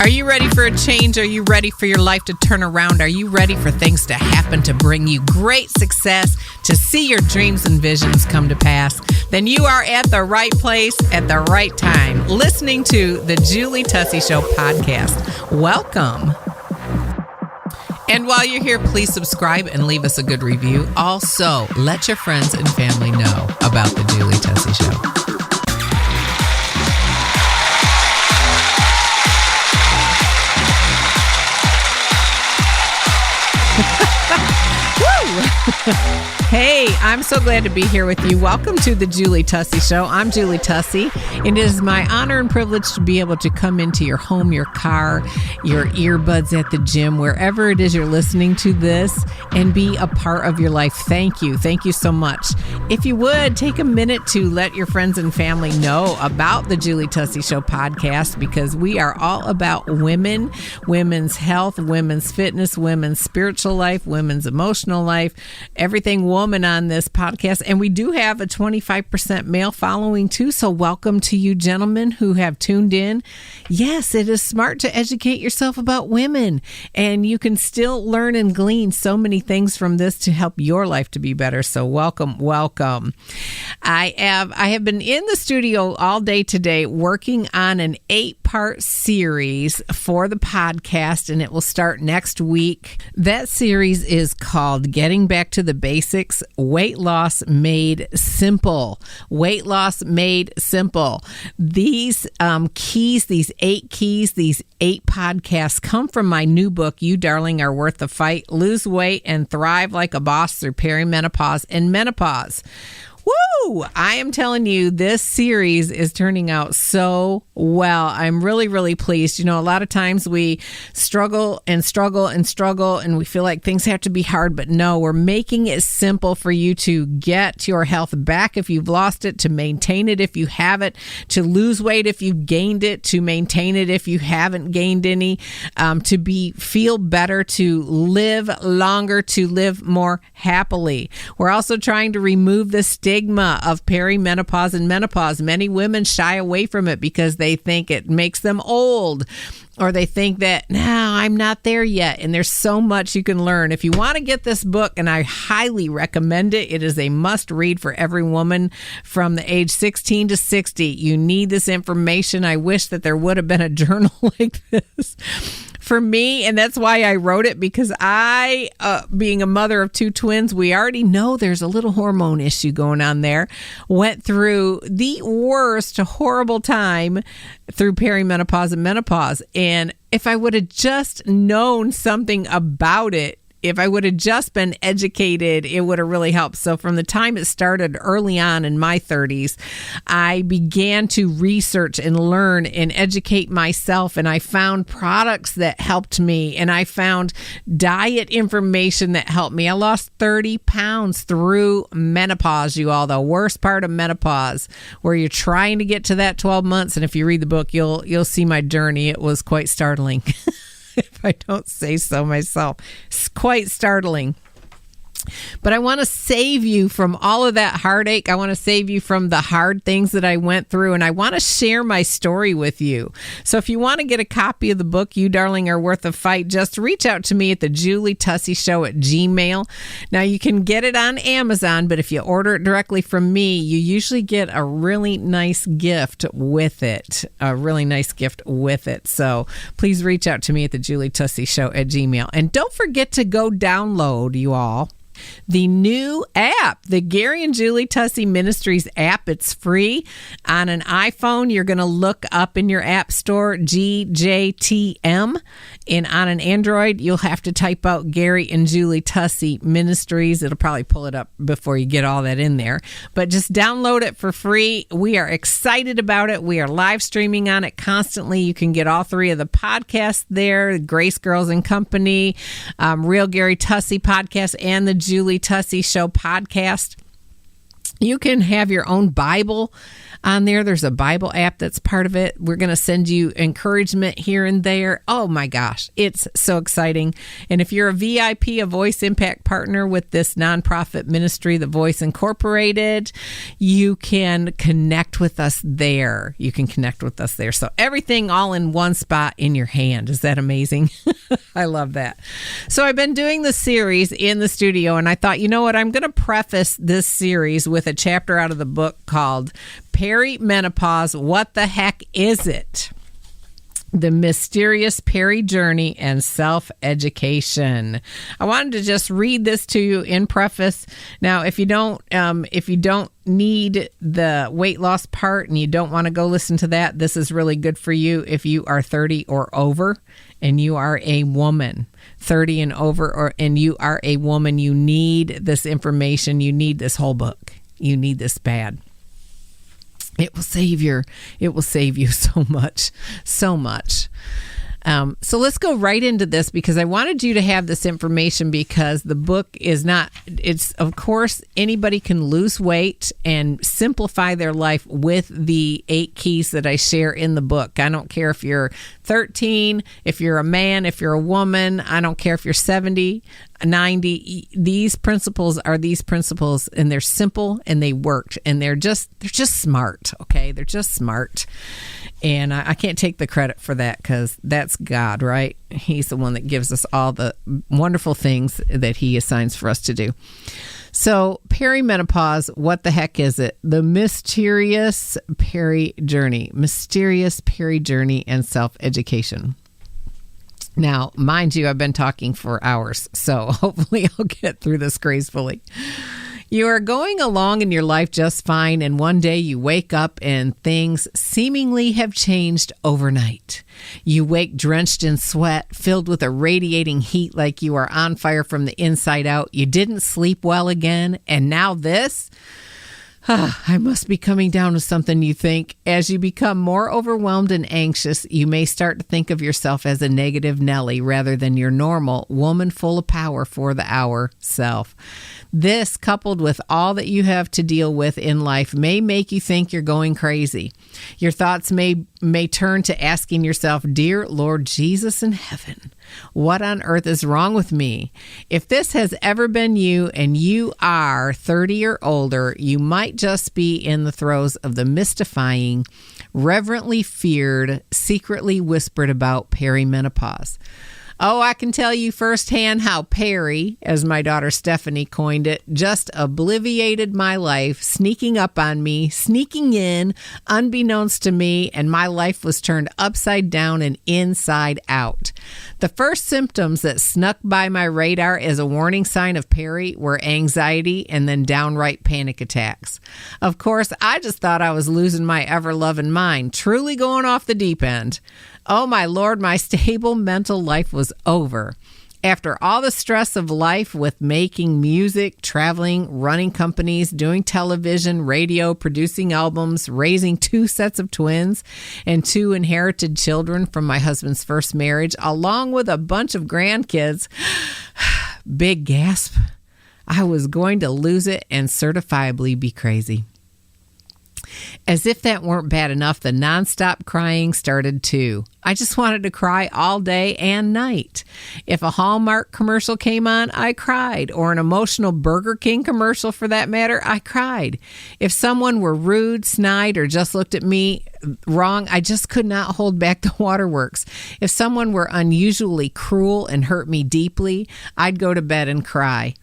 Are you ready for a change? Are you ready for your life to turn around? Are you ready for things to happen to bring you great success, to see your dreams and visions come to pass? Then you are at the right place at the right time, listening to the Julie Tussey Show podcast. Welcome. And while you're here, please subscribe and leave us a good review. Also, let your friends and family know about the Julie Tussey Show. Hey, I'm so glad to be here with you. Welcome to the Julie Tussey Show. I'm Julie Tussey, and it is my honor and privilege to be able to come into your home, your car, your earbuds at the gym, wherever it is you're listening to this, and be a part of your life. Thank you. Thank you so much. If you would, take a minute to let your friends and family know about the Julie Tussey Show podcast, because we are all about women, women's health, women's fitness, women's spiritual life, women's emotional life, everything woman on this podcast. And we do have a 25% male following too. So welcome to you gentlemen who have tuned in. Yes, it is smart to educate yourself about women, and you can still learn and glean so many things from this to help your life to be better. So welcome. I have been in the studio all day today working on an 8-part series for the podcast, and it will start next week. That series is called Getting Back to the Basics, Weight Loss Made Simple. Weight Loss Made Simple. These keys, these 8 keys, these 8 podcasts come from my new book, You Darling Are Worth the Fight, Lose Weight and Thrive Like a Boss Through Perimenopause and Menopause. Woo! I am telling you, this series is turning out so well. I'm really, really pleased. You know, a lot of times we struggle and we feel like things have to be hard, but no, we're making it simple for you to get your health back if you've lost it, to maintain it if you have it, to lose weight if you've gained it, to maintain it if you haven't gained any, to feel better, to live longer, to live more happily. We're also trying to remove the stigma of perimenopause and menopause. Many women shy away from it because they think it makes them old, or they think that, no, I'm not there yet. And there's so much you can learn. If you want to get this book, and I highly recommend it, it is a must read for every woman from the age 16 to 60. You need this information. I wish that there would have been a journal like this for me, and that's why I wrote it, because I, being a mother of 2 twins, we already know there's a little hormone issue going on there. Went through the worst horrible time through perimenopause and menopause. And if I would have just known something about it, if I would have just been educated, it would have really helped. So from the time it started early on in my 30s, I began to research and learn and educate myself. And I found products that helped me. And I found diet information that helped me. I lost 30 pounds through menopause, you all. The worst part of menopause, where you're trying to get to that 12 months. And if you read the book, you'll see my journey. It was quite startling. If I don't say so myself. It's quite startling. But I want to save you from all of that heartache. I want to save you from the hard things that I went through, and I want to share my story with you. So if you want to get a copy of the book, You Darling Are Worth a Fight, just reach out to me at the Julie Tussey Show at Gmail. Now, you can get it on Amazon, but if you order it directly from me, you usually get a really nice gift with it. So please reach out to me at the Julie Tussey Show at Gmail. And don't forget to go download, you all, the new app, the Gary and Julie Tussey Ministries app. It's free. On an iPhone, you're going to look up in your app store GJTM, and on an Android, you'll have to type out Gary and Julie Tussey Ministries. It'll probably pull it up before you get all that in there, but just download it for free. We are excited about it. We are live streaming on it constantly. You can get all 3 of the podcasts there: Grace Girls and Company, Real Gary Tussey podcast, and the Julie Tussey Show podcast. You can have your own Bible on there. There's a Bible app that's part of it. We're going to send you encouragement here and there. Oh my gosh, it's so exciting. And if you're a VIP, a Voice Impact partner with this nonprofit ministry, TheVoice Incorporated, you can connect with us there. So everything all in one spot in your hand. Is that amazing? I love that. So I've been doing the series in the studio, and I thought, you know what? I'm going to preface this series with a chapter out of the book called Perimenopause, What the Heck Is It? The Mysterious Peri Journey and Self-Education. I wanted to just read this to you in preface. Now, if you don't need the weight loss part and you don't want to go listen to that, this is really good for you if you are 30 or over and you are a woman. 30 and over, and you are a woman. You need this information. You need this whole book. You need this bad. It will save you so much. So let's go right into this, because I wanted you to have this information, because the book is not, it's, of course, anybody can lose weight and simplify their life with the 8 keys that I share in the book. I don't care if you're 13, if you're a man, if you're a woman, I don't care if you're 70, 90. These principles are these principles, and they're simple and they worked, and they're just smart. Okay. They're just smart. And I can't take the credit for that, because that's God, right? He's the one that gives us all the wonderful things that he assigns for us to do. So perimenopause, what the heck is it? The mysterious peri journey and self-education. Now, mind you, I've been talking for hours, so hopefully I'll get through this gracefully. You are going along in your life just fine, and one day you wake up and things seemingly have changed overnight. You wake drenched in sweat, filled with a radiating heat like you are on fire from the inside out. You didn't sleep well again, and now this? I must be coming down with something, you think. As you become more overwhelmed and anxious, you may start to think of yourself as a negative Nelly rather than your normal woman full of power for the hour self. This, coupled with all that you have to deal with in life, may make you think you're going crazy. Your thoughts may turn to asking yourself, "Dear Lord Jesus in heaven, what on earth is wrong with me?" If this has ever been you and you are 30 or older, you might just be in the throes of the mystifying, reverently feared, secretly whispered about perimenopause. Oh, I can tell you firsthand how Peri, as my daughter Stephanie coined it, just obliviated my life, sneaking up on me, sneaking in, unbeknownst to me, and my life was turned upside down and inside out. The first symptoms that snuck by my radar as a warning sign of Peri were anxiety and then downright panic attacks. Of course, I just thought I was losing my ever-loving mind, truly going off the deep end. Oh, my Lord, my stable mental life was over. After all the stress of life with making music, traveling, running companies, doing television, radio, producing albums, raising 2 sets of twins and 2 inherited children from my husband's first marriage, along with a bunch of grandkids, big gasp, I was going to lose it and certifiably be crazy. As if that weren't bad enough, the nonstop crying started too. I just wanted to cry all day and night. If a Hallmark commercial came on, I cried. Or an emotional Burger King commercial for that matter, I cried. If someone were rude, snide, or just looked at me wrong, I just could not hold back the waterworks. If someone were unusually cruel and hurt me deeply, I'd go to bed and cry.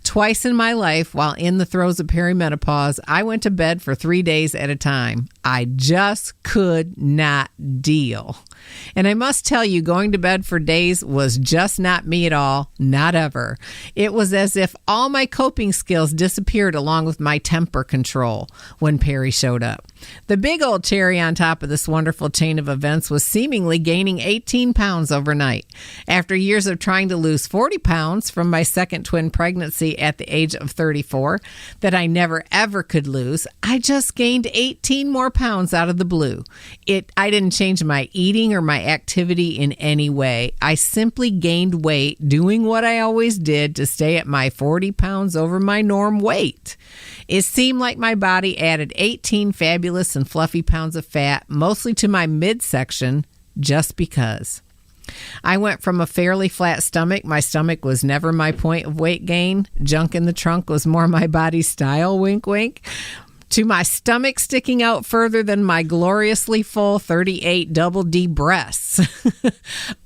Twice in my life, while in the throes of perimenopause, I went to bed for 3 days at a time. I just could not deal. And I must tell you, going to bed for days was just not me at all, not ever. It was as if all my coping skills disappeared along with my temper control when Peri showed up. The big old cherry on top of this wonderful chain of events was seemingly gaining 18 pounds overnight. After years of trying to lose 40 pounds from my second twin pregnancy at the age of 34 that I never ever could lose, I just gained 18 more pounds out of the blue. I didn't change my eating eating or my activity in any way. I simply gained weight doing what I always did to stay at my 40 pounds over my norm weight. It seemed like my body added 18 fabulous and fluffy pounds of fat, mostly to my midsection, just because. I went from a fairly flat stomach. My stomach was never my point of weight gain. Junk in the trunk was more my body's style, wink, wink. To my stomach sticking out further than my gloriously full 38 double D breasts.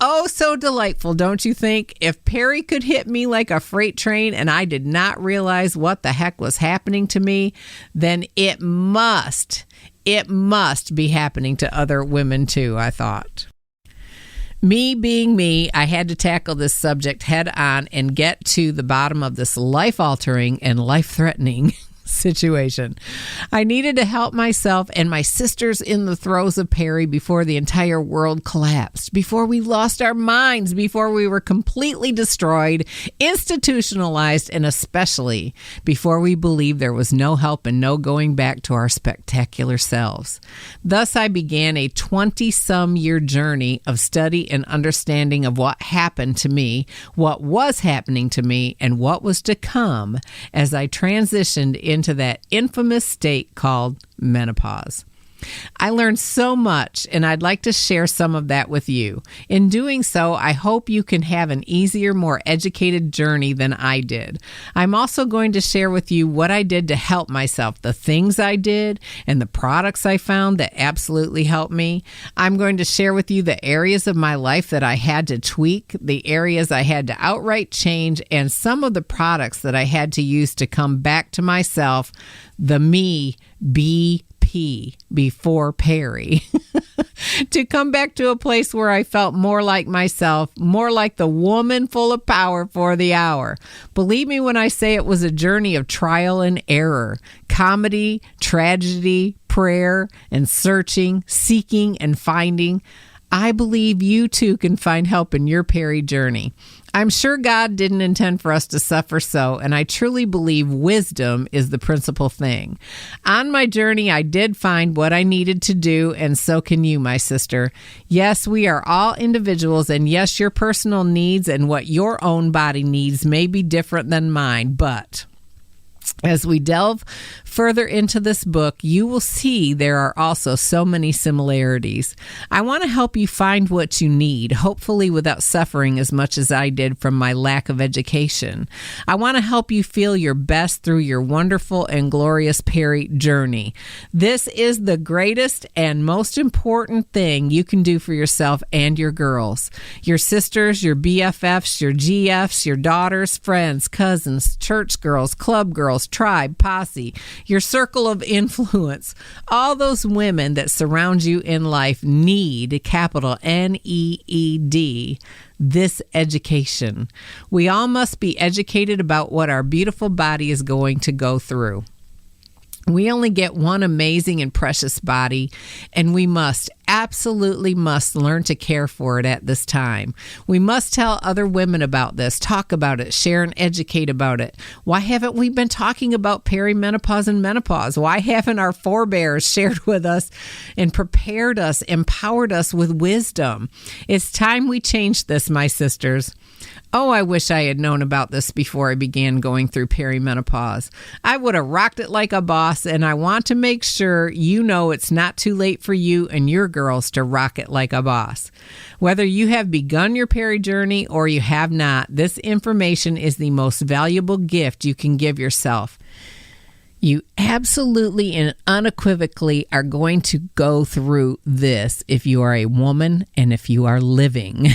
Oh, so delightful, don't you think? If Perry could hit me like a freight train and I did not realize what the heck was happening to me, then it must be happening to other women too, I thought. Me being me, I had to tackle this subject head on and get to the bottom of this life-altering and life-threatening situation. I needed to help myself and my sisters in the throes of Perry before the entire world collapsed, before we lost our minds, before we were completely destroyed, institutionalized, and especially before we believed there was no help and no going back to our spectacular selves. Thus, I began a 20-some-year journey of study and understanding of what happened to me, what was happening to me, and what was to come as I transitioned into that infamous state called menopause. I learned so much, and I'd like to share some of that with you. In doing so, I hope you can have an easier, more educated journey than I did. I'm also going to share with you what I did to help myself, the things I did, and the products I found that absolutely helped me. I'm going to share with you the areas of my life that I had to tweak, the areas I had to outright change, and some of the products that I had to use to come back to myself, the me, before Perry, to come back to a place where I felt more like myself, more like the woman full of power for the hour. Believe me when I say it was a journey of trial and error, comedy, tragedy, prayer, and searching, seeking, and finding. I believe you too can find help in your Perry journey. I'm sure God didn't intend for us to suffer so, and I truly believe wisdom is the principal thing. On my journey, I did find what I needed to do, and so can you, my sister. Yes, we are all individuals, and yes, your personal needs and what your own body needs may be different than mine, but as we delve further into this book, you will see there are also so many similarities. I want to help you find what you need, hopefully without suffering as much as I did from my lack of education. I want to help you feel your best through your wonderful and glorious Perry journey. This is the greatest and most important thing you can do for yourself and your girls, your sisters, your BFFs, your GFs, your daughters, friends, cousins, church girls, club girls, tribe, posse, your circle of influence. All those women that surround you in life need, capital NEED, this education. We all must be educated about what our beautiful body is going to go through. We only get one amazing and precious body, and we absolutely must learn to care for it at this time. We must tell other women about this, talk about it, share and educate about it. Why haven't we been talking about perimenopause and menopause? Why haven't our forebears shared with us and prepared us, empowered us with wisdom? It's time we change this, my sisters. Oh, I wish I had known about this before I began going through perimenopause. I would have rocked it like a boss, and I want to make sure you know it's not too late for you and your girls to rock it like a boss. Whether you have begun your Perry journey or you have not, this information is the most valuable gift you can give yourself. You absolutely and unequivocally are going to go through this if you are a woman and if you are living.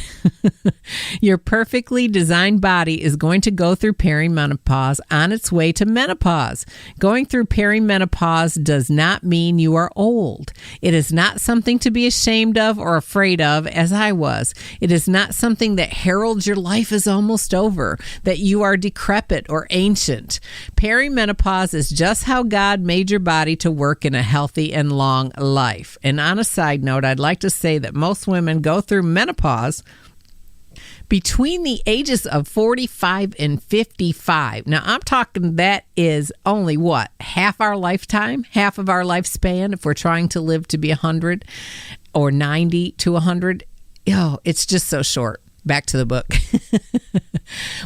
Your perfectly designed body is going to go through perimenopause on its way to menopause. Going through perimenopause does not mean you are old. It is not something to be ashamed of or afraid of, as I was. It is not something that heralds your life is almost over, that you are decrepit or ancient. Perimenopause is just how God made your body to work in a healthy and long life. And on a side note, I'd like to say that most women go through menopause between the ages of 45 and 55. Now, I'm talking that is only half our lifetime, half of our lifespan if we're trying to live to be 100. or 90 to 100. Oh, it's just so short. Back to the book.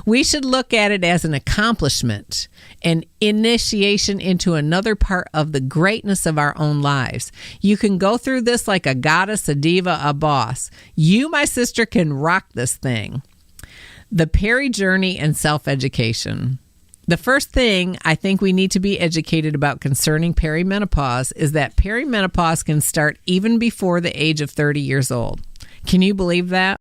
We should look at it as an accomplishment, an initiation into another part of the greatness of our own lives. You can go through this like a goddess, a diva, a boss. You, my sister, can rock this thing. The peri journey and self-education. The first thing I think we need to be educated about concerning perimenopause is that perimenopause can start even before the age of 30 years old. Can you believe that?